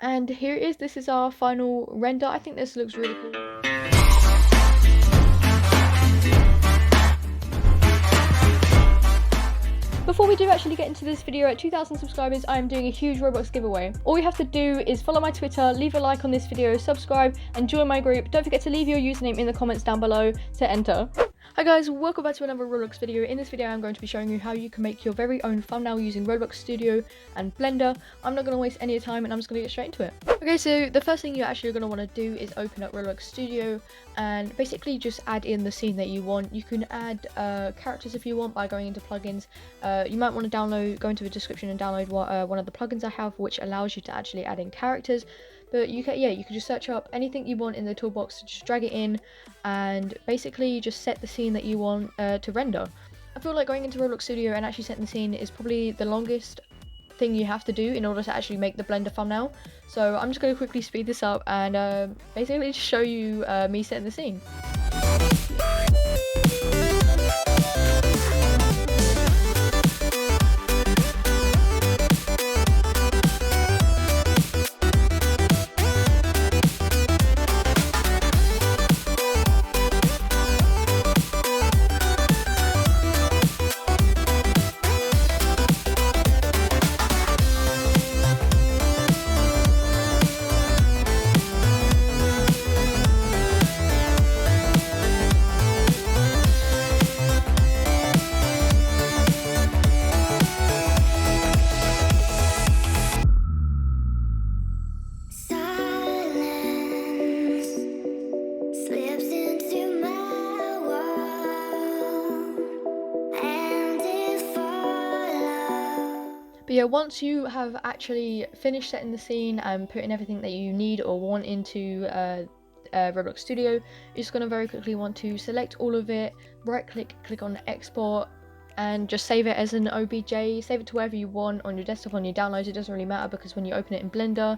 And here it is. This is our final render. I think this looks really cool. Before we do actually get into this video, at 2,000 subscribers, I am doing a huge Roblox giveaway. All you have to do is follow my Twitter, leave a like on this video, subscribe, and join my group. Don't forget to leave your username in the comments down below to enter. Hi guys, welcome back to another Roblox video. In this video, I'm going to be showing you how you can make your very own thumbnail using Roblox Studio and Blender. I'm not going to waste any time and I'm just going to get straight into it. Okay, so the first thing you're actually going to want to do is open up Roblox Studio and basically just add in the scene that you want. You can add characters if you want by going into plugins. You might want to go into the description and download one of the plugins I have, which allows you to actually add in characters. But you can just search up anything you want in the toolbox, just drag it in, and basically just set the scene that you want to render. I feel like going into Roblox Studio and actually setting the scene is probably the longest thing you have to do in order to actually make the Blender thumbnail. So I'm just going to quickly speed this up and basically just show you me setting the scene. But yeah, once you have actually finished setting the scene and putting everything that you need or want into Roblox Studio, you're just going to very quickly want to select all of it, right click, click on export, and just save it as an OBJ. Save it to wherever you want, on your desktop, on your downloads. It doesn't really matter because when you open it in Blender,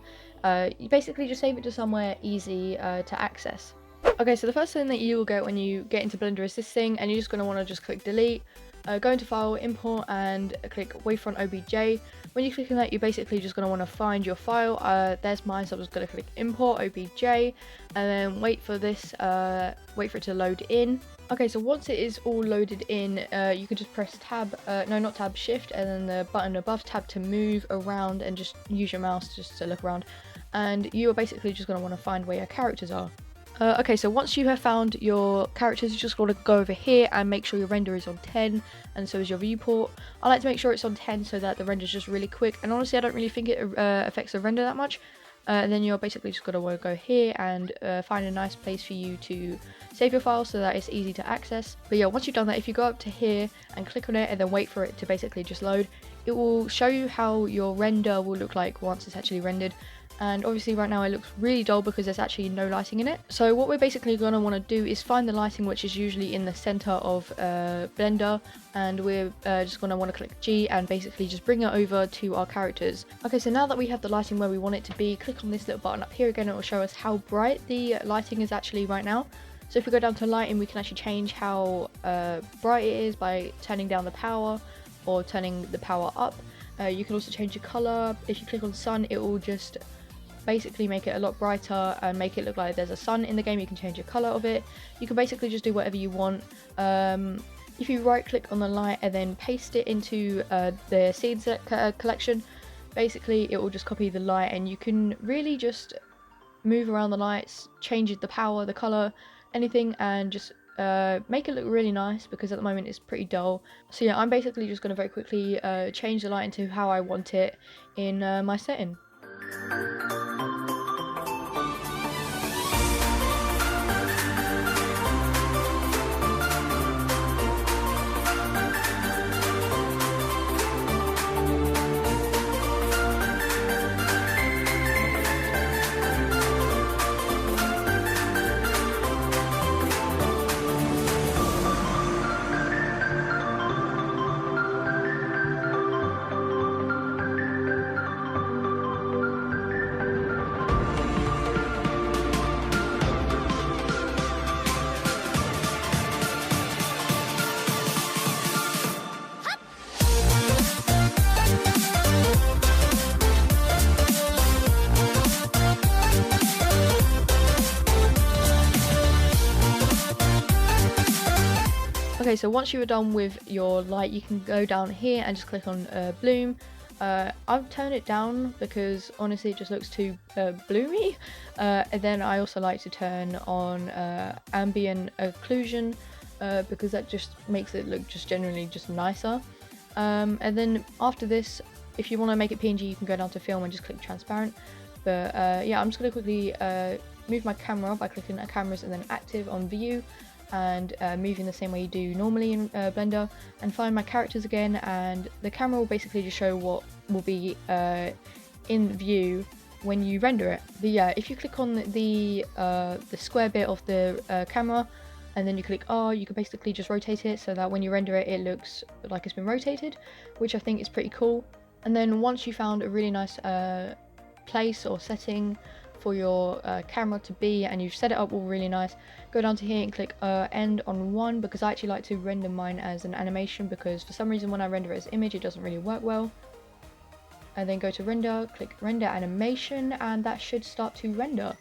you basically just save it to somewhere easy to access. Okay, so the first thing that you will get when you get into Blender is this thing, and you're just going to want to just click delete. Go into file, import, and click wavefront OBJ. When you click on that, you're basically just going to want to find your file. There's mine, so I'm just going to click import OBJ, and then wait for this, wait for it to load in. Okay, so once it is all loaded in, you can just press shift, and then the button above tab to move around, and just use your mouse just to look around. And you are basically just going to want to find where your characters are. Okay, so once you have found your characters, you just want to go over here and make sure your render is on 10, and so is your viewport. I like to make sure it's on 10 so that the render is just really quick, and honestly I don't really think it affects the render that much. And then you're basically just going to want to go here and find a nice place for you to save your file so that it's easy to access. But yeah, once you've done that, if you go up to here and click on it and then wait for it to basically just load, it will show you how your render will look like once it's actually rendered. And obviously right now it looks really dull because there's actually no lighting in it. So what we're basically going to want to do is find the lighting, which is usually in the center of Blender, and we're just going to want to click G and basically just bring it over to our characters. Okay, so now that we have the lighting where we want it to be, click on this little button up here again. It will show us how bright the lighting is actually right now. So if we go down to lighting, we can actually change how bright it is by turning down the power or turning the power up. You can also change the color. If you click on sun, it will just basically make it a lot brighter and make it look like there's a sun in the game. You can change the color of it. You can basically just do whatever you want. If you right click on the light and then paste it into the scene collection, basically it will just copy the light, and you can really just move around the lights, change the power, the color, anything, and just make it look really nice because at the moment it's pretty dull. So yeah, I'm basically just going to very quickly change the light into how I want it in my setting. Okay, so once you are done with your light, you can go down here and just click on bloom. I've turned it down because honestly it just looks too bloomy. And then I also like to turn on ambient occlusion because that just makes it look just generally just nicer. And then after this, if you want to make it PNG, you can go down to film and just click transparent. But yeah, I'm just going to quickly move my camera by clicking at cameras and then active on view, and moving the same way you do normally in Blender, and find my characters again, and the camera will basically just show what will be in view when you render it. But yeah, if you click on the square bit of the camera and then you click R, you can basically just rotate it so that when you render it, it looks like it's been rotated, which I think is pretty cool. And then once you found a really nice place or setting for your camera to be, and you've set it up all really nice, go down to here and click end on 1, because I actually like to render mine as an animation, because for some reason when I render it as image it doesn't really work well. And then go to render, click render animation, and that should start to render.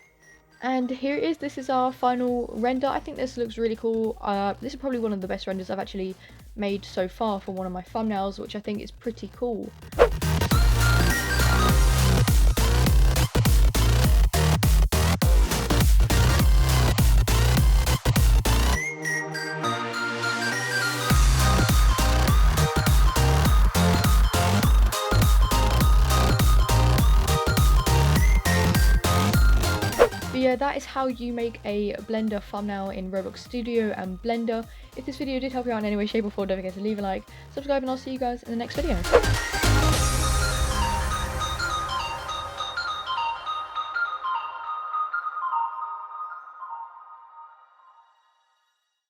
And here it is. This is our final render. I think this looks really cool. This is probably one of the best renders I've actually made so far for one of my thumbnails, which I think is pretty cool. Yeah, that is how you make a Blender thumbnail in Roblox Studio and Blender. If this video did help you out in any way, shape or form, don't forget to leave a like, subscribe, and I'll see you guys in the next video.